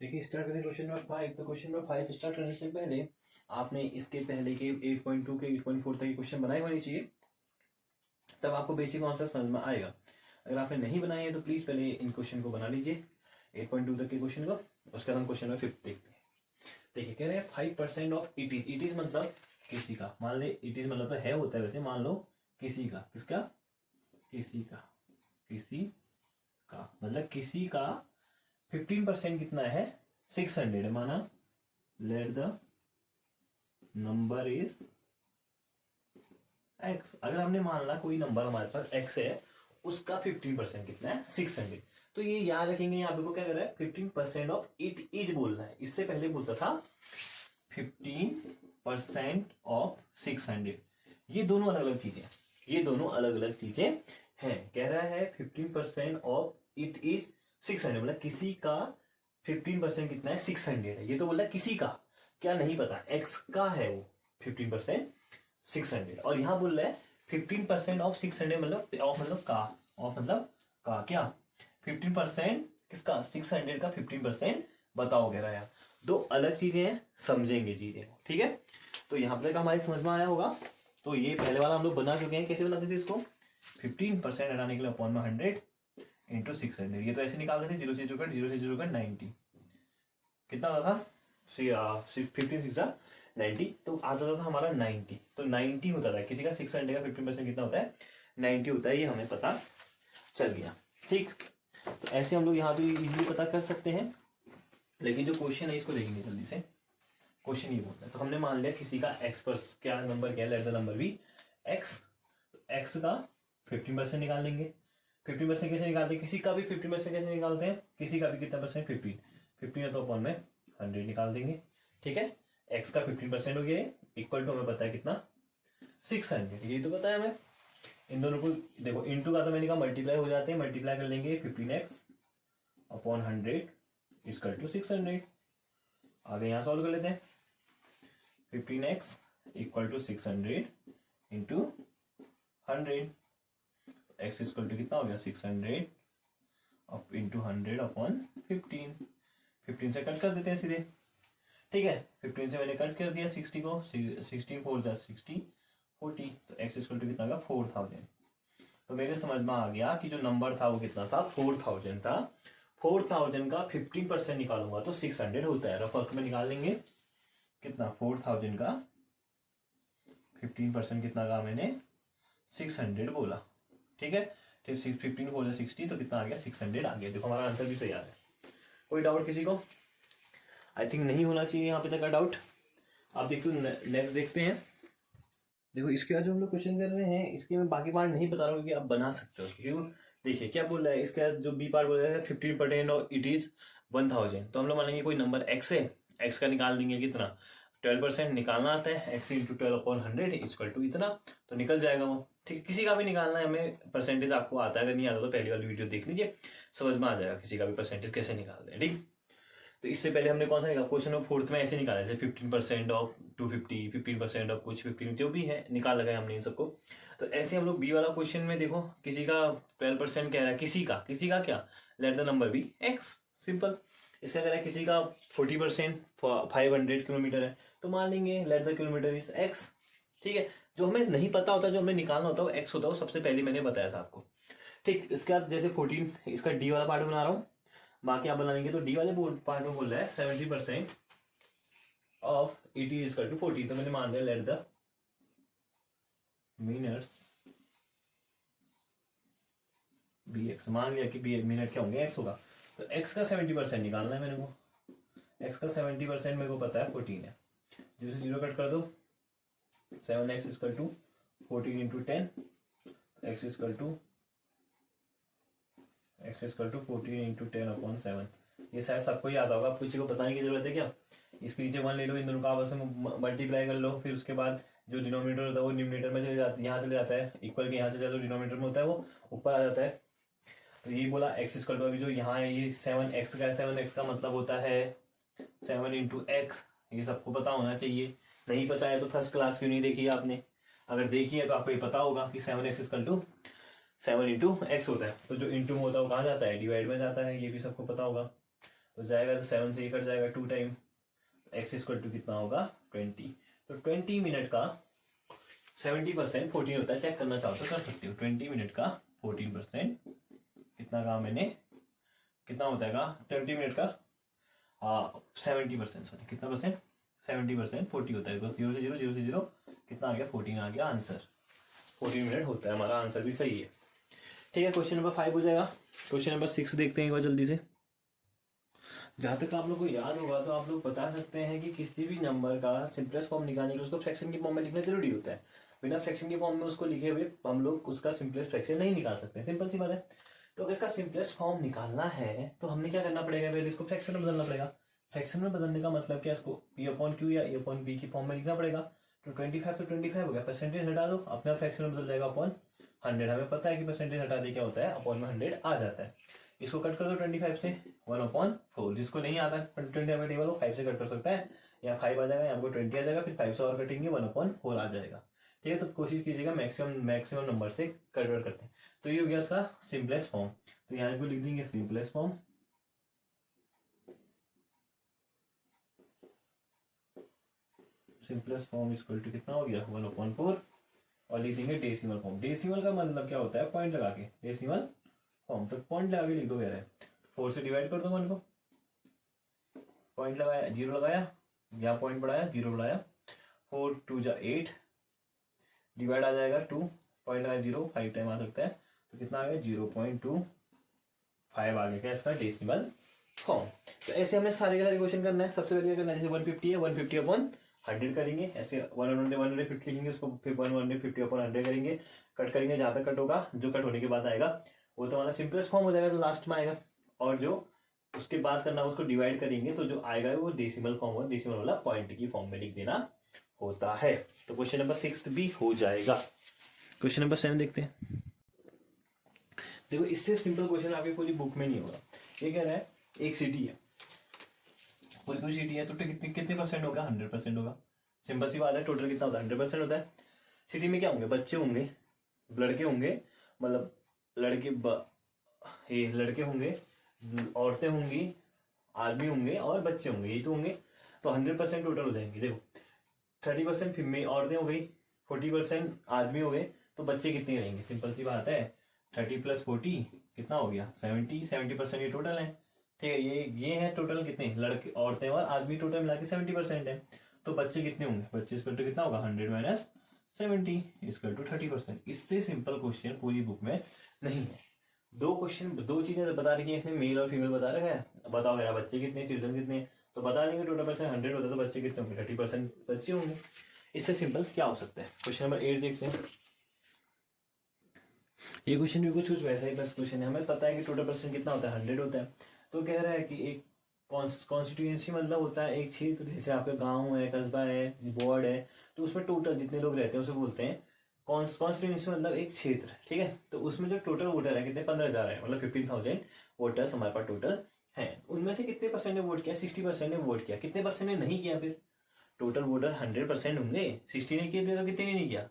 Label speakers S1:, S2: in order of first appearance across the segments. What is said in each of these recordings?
S1: देखिए स्टार्ट करें question number 5। तो क्वेश्चन नंबर 5 स्टार्ट करने से पहले आपने इसके पहले के 8.2 के 8.4 तक के क्वेश्चन बनाए होने चाहिए, तब आपको बेसिक आंसर समझ में आएगा। अगर आपने नहीं बनाए हैं तो प्लीज पहले इन क्वेश्चन को बना लीजिए 8.2 तक के क्वेश्चन को, उसके बाद हम क्वेश्चन नंबर 5 देखते हैं। देखिए कह रहे हैं 5% ऑफ इट इज मतलब किसी का, मान ले इट इज मतलब तो है होता है वैसे, मान लो किसी का, किसका, किसी का, किसी का मतलब किसी का 15% कितना है 600 है, माना late the number is x। अगर हमने मान ला कोई नंबर हमारे पास x है, उसका 15% कितना है 600, तो ये याद रखेंगे यहाँ पे को क्या कर रहा है 15% ऑफ इट इज बोलना है। इससे पहले बोलता था 15% ऑफ 600। ये दोनों अलग अलग चीजें, ये दोनों अलग अलग चीजें हैं। कह रहा है 15% ऑफ इट इज 600 मतलब किसी का 15% कितना है 600 है। ये तो बोला किसी का, क्या नहीं पता x का है वो 15% 600, और यहाँ बोल रहा है 15% ऑफ 600 मतलब ऑफ मतलब का, ऑफ मतलब का क्या 15% किसका 600 का 15% बताओ कह रहा है। दो अलग चीजें हैं, समझेंगे चीजें, ठीक है। तो यहाँ पे हमारी समझ में आया होगा। तो ये पहले वाला हम लोग बना चुके हैं, कैसे बनाते थे इसको 15% हटाने के लिए अपॉन में 100 इंटू 600। ये तो ऐसे निकालते थे 0 से 0 से 90 कितना होता था 15 6 90, तो आ जाता था हमारा 90। तो 90 होता था किसी का 600 का 15% कितना होता है 90 होता है, ये हमें पता चल गया, ठीक। तो ऐसे हम लोग यहाँ तो इजीली पता कर सकते हैं, लेकिन जो क्वेश्चन है इसको देखेंगे जल्दी से। क्वेश्चन ये बोलता है, तो हमने मान लिया किसी का x पर क्या नंबर क्या है, लेट द नंबर भी x। x का 15% निकाल लेंगे। 15% कैसे निकालते हैं, किसी का भी 15% कैसे निकालते हैं, किसी का भी कितना परसेंट 15 है तो अपॉन में 100 निकाल देंगे, ठीक है। x का 15% हो गया, इक्वल टू हमें पता है कितना 600, ये तो पता है हमें। इन दोनों को देखो इंटू का तो मैंने कहा मल्टीप्लाई हो जाते हैं, मल्टीप्लाई कर लेंगे 15x अपॉन 100 इक्वल टू 600। आगे यहाँ सॉल्व कर लेते हैं 15x equal to 600 into 100, x equal to कितना हो गया 600 अब इंटू 100 अपॉन 15 से कट कर देते हैं सीधे, ठीक है। 15 से मैंने कट कर दिया 60 को, 16 4 जा 60 40, तो x इक्वल टू कितना होगा 4000। तो मेरे समझ में आ गया कि जो नंबर था वो कितना था 4000 था। 4000 का 15% निकालूंगा तो 600 होता है, रफ वर्क में निकाल लेंगे कितना 4000 का 15% कितना का मैंने 600 बोला, ठीक है। 15 4 जा 60 तो कितना आ गया 600 आ गया। देखो हमारा आंसर भी सही आ रहा है। कोई डाउट किसी को? आई थिंक नहीं होना चाहिए यहाँ पे तक का डाउट। आप देखो नेक्स्ट देखते हैं। देखो इसके बाद जो हम लोग क्वेश्चन कर रहे हैं इसके मैं बाकी पार्ट नहीं बता रहा हूँ, क्योंकि आप बना सकते हो। क्यों देखिए क्या बोल रहा है, इसका जो बी पार्ट बोल रहा है 15% और इट इज 1000। तो हम लोग मानेंगे कोई नंबर x है, x का निकाल देंगे कितना 12% निकालना आता है, x into 12 upon 100 equal to इतना, तो निकल जाएगा वो, ठीक है। किसी का भी निकालना है हमें, परसेंटेज आपको आता है, अगर नहीं आता तो पहली वाली वीडियो देख लीजिए, समझ में आ जाएगा किसी का भी परसेंटेज कैसे निकालते हैं, ठीक। तो इससे पहले हमने कौन सा निकाला क्वेश्चन नंबर 4 में ऐसे निकाला जैसे 15% ऑफ 250, 15% ऑफ कुछ 15 जो भी है निकाल लगाए हमने इन सबको। तो ऐसे हम लोग बी वाला क्वेश्चन में देखो किसी का 12% कह रहा है, किसी का क्या let the number be x, simple. इसका कह रहा है किसी का 40% 500 किलोमीटर है, तो मान लेंगे let the kilometre is x, ठीक है। जो हमें नहीं पता होता, जो हमें निकालना होता है x होता है, सबसे पहले मैंने बताया था आपको, ठीक। इसके बाद जैसे 14 इसका डी वाला पार्ट बना रहा हूँ, बाकी आप बना लेंगे। तो डी वाले पार्ट में बोल रहा है 70% of it is equal to 14, तो मैंने मान लिया let the minutes be x, मान लिया कि बी मिनट क्या होंगे x होगा। तो x का 70% निकालना है मेरे को, x का 70% मेरे को पता है 14 है, जिसे 0 कट कर दो 7x equal to 14 into 10, x equal to 14 into 10 upon 7। ये शायद सबको याद होगा, किसी को बताने की जरूरत है क्या। इसके नीचे 1 ले लो, इन दोनों का आपस में मल्टीप्लाई कर लो, फिर उसके बाद जो डिनोमिनेटर होता है वो न्यूमिनेटर में चले जाता है, यहाँ चले जाता है, इक्वल के यहाँ चले जाता है, डिनोमिनेटर में होता है वो ऊपर आ जाता है। तो ये बोला x इक्वल टू, अभी जो यहाँ है ये 7x का है, 7x का मतलब होता है 7 इंटू एक्स। ये सबको पता होना चाहिए, नहीं पता है तो फर्स्ट क्लास क्यों नहीं देखी आपने, अगर देखी है तो आपको ये पता होगा कि 7x equal to 7 into x होता है। तो जो इंटू में होता है वो कहाँ जाता है, डिवाइड में जाता है, ये भी सबको पता होगा। तो जाएगा तो 7 से ये कट जाएगा 2 टाइम, x इक्वल टू कितना होगा 20। तो 20 मिनट का 70% 14 होता है, चेक करना चाहो तो कर सकते हो। 20 मिनट का 14% कितना कहा मैंने, कितना होता है 20 मिनट का 70%, सॉरी कितना परसेंट 70%, 40 होता है, बस 0 से 0 0 से 0 कितना आ गया 14 आ गया आंसर। 14 मिनट होता है, हमारा आंसर भी सही है। ठीक है, क्वेश्चन नंबर 5 हो जाएगा। क्वेश्चन नंबर 6 देखते हैं एक बार जल्दी से। जहाँ तक आप लोग को याद होगा तो आप लोग बता सकते हैं कि किसी भी नंबर का सिंपलेस्ट फॉर्म निकालने के लिए उसको फ्रैक्शन की फॉर्म में लिखना जरूरी होता है। बिना फ्रैक्शन की फॉर्म में उसको लिखे हुए हम लोग उसका सिंपलेस्ट फ्रैक्शन नहीं निकाल सकते, सिंपल सी बात है। तो अगर इसका सिंपलेस्ट फॉर्म निकालना है तो हमने क्या करना पड़ेगा, पहले इसको फ्रैक्शन में बदलना पड़ेगा। फ्रैक्शन में बदलने का मतलब क्या, इसको p अपॉन क्यू या a अपॉन b की फॉर्म में लिखना पड़ेगा। तो 25 तो 25 हो गया, परसेंटेज हटा दो, अपना फ्रैक्शन में बदल जाएगा अपॉन 100। हमें पता है कि परसेंटेज हटा दे क्या होता है, अपॉन में 100 आ जाता है। इसको कट कर दो 25 से 1/4। जिसको नहीं आता 25 टेबल वो 5 से कट कर सकता है, या 5 आ जाएगा, यहाँ को 20 आ जाएगा, फिर 5 से और कटेंगे 1/4 आ जाएगा। ठीक है, तो कोशिश कीजिएगा मैक्सिमम नंबर से कन्वर्ट करते हैं। तो ये हो गया उसका सिंपलेस्ट फॉर्म। तो यहाँ को लिख देंगे simplest form, simplest form equal to कितना हो गया 1/4, और लिख देंगे डेसिमल फॉर्म। डेसिमल का मतलब क्या होता है, पॉइंट लगा के डेसिमल फॉर्म, तो पॉइंट लगा के लिख दो कह रहा है। 4 से डिवाइड कर दो 1 को, पॉइंट लगाया 0 लगाया, यहाँ पॉइंट बढ़ाया 0 बढ़ाया, 4 2 जा 8, डिवाइड आ जाएगा 2, पॉइंट लगाया 0, 5 टाइम आ सकता है, तो कितना आ गया 0.25 आ गया इसका डेसिमल फॉर्म। तो ऐसे हमें सारे के सारे क्वेश्चन करना है। सबसे पहले क्या करना है, जैसे 150 है 150 अपॉन 100 करेंगे, ऐसे 150 लिखेंगे उसको, फिर 150 अपॉन 100 करेंगे, कट करेंगे जहां तक कट होगा, जो कट होने के बाद आएगा वो तो हमारा सिंपलेस्ट फॉर्म हो जाएगा, जो लास्ट में आएगा। और जो उसके बाद करना उसको डिवाइड करेंगे, तो जो आएगा वो डेसिमल फॉर्म और डेसिमल वाला पॉइंट की फॉर्म में लिख देना होता है। तो क्वेश्चन नंबर 6 भी हो जाएगा। क्वेश्चन नंबर 7 देखते हैं। देखो इससे सिंपल क्वेश्चन आपकी पूरी बुक में नहीं होगा। ये कह रहा है एक सिटी है, पूरी सिटी है, तो कितने कितने परसेंट होगा 100% होगा। सिंपल सी बात है, टोटल कितना होता है 100% होता है। सिटी में क्या होंगे, बच्चे होंगे, लड़के होंगे, मतलब ये लड़के होंगे, औरतें होंगी, आदमी होंगे और बच्चे होंगे, यही तो होंगे। तो 100% टोटल हो जाएंगे। देखो 30% फीमेल औरतें हो गई, 40% आदमी हो गए, तो बच्चे कितने रहेंगे, सिंपल सी बात है 30 + 40 कितना हो गया 70% ये टोटल है। ठीक है, ये है टोटल कितने, लड़के औरतें और आदमी टोटल मिला के 70% है। तो बच्चे कितने होंगे, बच्चे इक्वल टू कितना होगा 100 - 70 इक्वल टू 30%। इससे सिंपल क्वेश्चन पूरी बुक में नहीं है। दो चीजें बता रखी है इसने, मेल और फीमेल बता रखा है। बताओ मेरा बच्चे कितने, चिल्ड्रन कितने, तो बता देंगे टोटल परसेंट 100 होता है, तो बच्चे कितने होंगे 30% बच्चे होंगे। इससे सिंपल क्या हो सकता है। क्वेश्चन नंबर 8 देखते हैं। ये क्वेश्चन भी कुछ वैसा ही बस क्वेश्चन है। हमें पता है कि टोटल परसेंट कितना होता है 100 होता है। तो कह रहा है कि एक कॉन्स्टिट्यूएंसी मतलब होता है एक क्षेत्र, जैसे आपका गांव है, कस्बा है, वार्ड है, तो उसमें टोटल जितने लोग रहते हैं उसे बोलते हैं कॉन्स्टिट्यूएंसी, मतलब एक क्षेत्र। ठीक है, तो उसमें जो टोटल वोटर है कितने 15,000 है, मतलब 15,000 वोटर्स हमारे पास टोटल हैं। उनमें से कितने परसेंट ने वोट किया, 60% ने वोट किया। कितने परसेंट ने नहीं किया, फिर टोटल वोटर 100% होंगे, 60 ने किया तो कितने ने नहीं किया,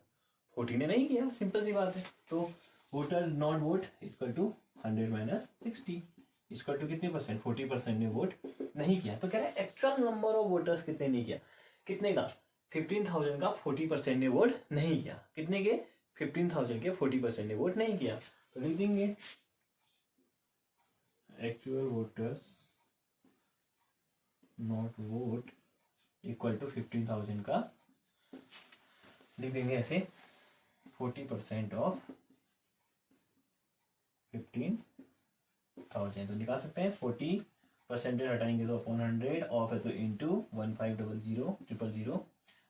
S1: 40 ने नहीं किया, सिंपल सी बात है। तो voter not vote equal to 100 - 60 equal to कितने परसेंट, 40% ने वोट नहीं किया। तो कह रहा है एक्चुअल नंबर ऑफ वोटर्स कितने नहीं किया, कितने का 15,000 का 40% ने वोट नहीं किया। कितने के 15,000 के 40% ने वोट नहीं किया। तो लिख देंगे actual voters not vote equal to 15,000 का, लिख देंगे ऐसे 40% ऑफ 15,000। तो निकाल सकते हैं 40% हटाएंगे तो अपॉन 100, ऑफ है तो इंटू 1500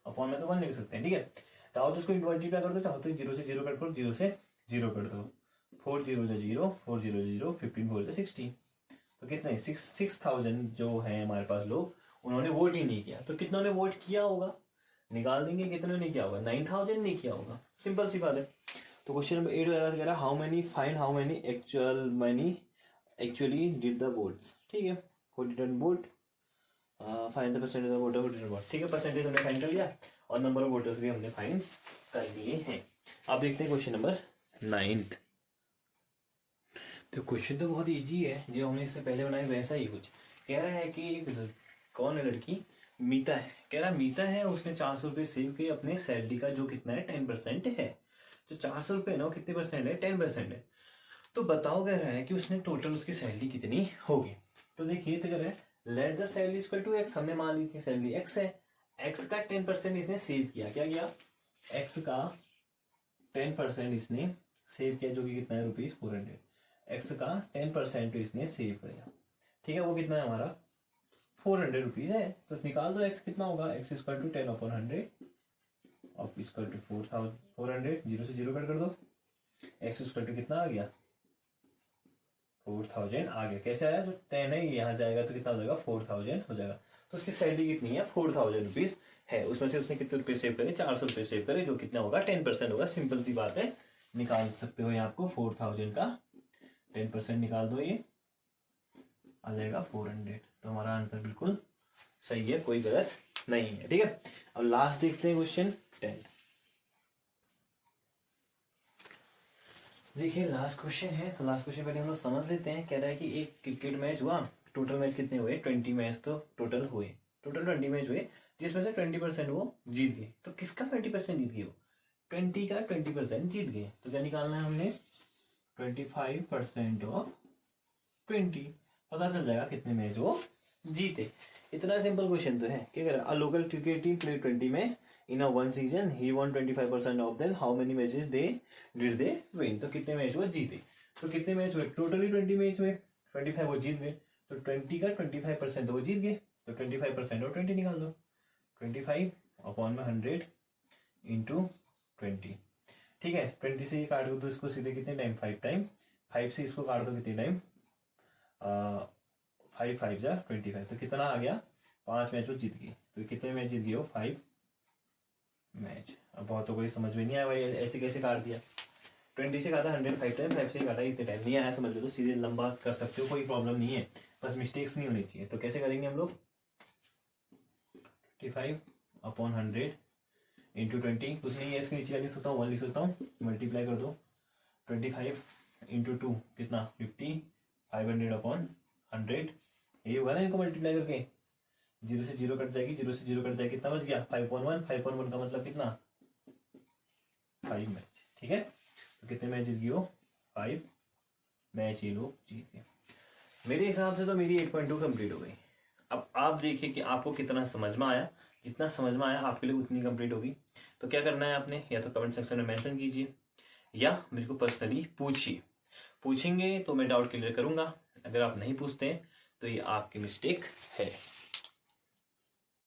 S1: अपॉन में तो 1 लिख सकते हैं। ठीक है, चाहो तो इसको मल्टीप्लाई कर दो, चाहो तो 0 से 0 कट करो, 0 से 0 कर दो, 4 0 0, 4 0 0, 15 4 60। तो कितने 6,000 जो है हमारे पास लोग, उन्होंने वोट ही नहीं किया। तो कितनों ने वोट किया होगा, निकाल देंगे कितने ने किया होगा, 9,000 नहीं किया होगा, सिंपल सी बात है। तो क्वेश्चन नंबर 8 कह रहा है how many actually did the votes. ठीक है, 40 vote, find the percentage of voter 40 vote. ठीक है, परसेंटेज हमने फाइंड कर लिया और नंबर ऑफ वोटर्स भी हमने फाइंड कर लिए हैं। अब देखते हैं क्वेश्चन नंबर 9। तो क्वेश्चन तो बहुत इजी है, जो हमने इससे पहले बनाए वैसा ही कुछ। कह रहा है कि कौन है लड़की, मीता है। कह रहा मीता है, उसने 400 रुपये सेव किए अपने सैलरी का, जो कितना है 10% है। जो 400 रुपये ना कितने परसेंट है, 10% है। तो बताओ कह रहा है कि उसने टोटल उसकी सैलरी कितनी होगी। तो देखिए तो कह रहा है let the salary equal to x. हमने मान ली थी सैलरी एक्स है, एक्स का 10% इसने सेव किया। क्या किया, एक्स का 10% इसने सेव किया, जो कि कितना है ₹400। एक्स का 10% इसने सेव किया, ठीक है। वो कितना है हमारा ₹400 है। तो निकाल दो एक्स कितना होगा, x equal to 10/100 of equal to 400। 0 से 0 कट कर दो, एक्स इक्वल टू कितना आ गया 4000 आ गया। कैसे आया, जो 10 है यहाँ जाएगा तो कितना हो जाएगा 4000 हो जाएगा। तो उसकी सैलरी कितनी है 4000 है। उसमें से उसने कितने रुपए सेव करे, 400 रुपये सेव करे, जो कितना होगा 10% होगा। सिंपल सी बात है, निकाल सकते हो यहाँ आपको 4000 का 10% निकाल दो, ये आ जाएगा 400। तो हमारा आंसर बिल्कुल सही है, कोई गलत नहीं है, ठीक है। अब लास्ट देखते हैं क्वेश्चन 10। देखिए लास्ट क्वेश्चन है, तो लास्ट क्वेश्चन पहले हम लोग समझ लेते हैं। कह रहा है कि एक क्रिकेट मैच हुआ, टोटल मैच कितने हुए 20 मैच, तो टोटल हुए टोटल 20 मैच हुए, जिसमें से 20% वो जीत गए। तो किसका 20% जीत गए, वो 20 का 20% जीत गए। तो क्या निकालना है हमने 25% ऑफ 20, पता चल जाएगा कितने मैच वो जीते। इतना सिंपल क्वेश्चन तो है। क्या कह रहा है, a local cricket team play 20 match in a one season, he won 25% of them, how many matches they did they win. तो कितने मैच वो जीते, तो कितने मैच हुए टोटली 20 मैच हुए, 25 वो जीत गए। तो 20 का 25% तो वो जीत गए, तो 25% और 20 निकाल दो। 25/100 इंटू 20, ठीक है। 20 से ये काट दो तो इसको सीधे कितने टाइम 5 टाइम, 5 से इसको काट दो कितने टाइम 5 5 जा 25। तो कितना आ गया 5 मैच वो जीत गए। तो कितने मैच जीत गए वो 5 मैच। अब बहुतों को ये समझ में नहीं आया भाई ऐसे कैसे काट दिया। 20 से काटा 100 5 टाइम, 5 से काटा इतने टाइम, नहीं आया समझ लो तो सीधे लंबा कर सकते हो, कोई प्रॉब्लम नहीं है, बस मिस्टेक्स नहीं होनी चाहिए। तो कैसे करेंगे हम लोग 25/100 इंटू 20, कुछ नहीं है इसके नीचे लिख सकता हूँ 1 लिख सकता हूँ, मल्टीप्लाई कर दो 25 इंटू 2 कितना 50, 500/100 ये होगा ना, इनको मल्टीप्लाई करके 0 से 0 कट जाएगी, 0 से 0 कट जाएगी, कितना बच गया 5/1, 5/1 का मतलब कितना 5 मैच, ठीक है। तो कितने मैच जीत गए वो 5 मैच ये लोग जीत गए। मेरे हिसाब से तो मेरी 8.2 कंप्लीट हो गई। अब आप देखिए कि आपको कितना समझ में आया, जितना समझ में आया आपके लिए उतनी कंप्लीट होगी। तो क्या करना है आपने, या तो कमेंट सेक्शन में मेंशन कीजिए या मेरे को पर्सनली पूछिए। पूछेंगे तो मैं डाउट क्लियर करूंगा, अगर आप नहीं पूछते हैं तो ये आपकी मिस्टेक है।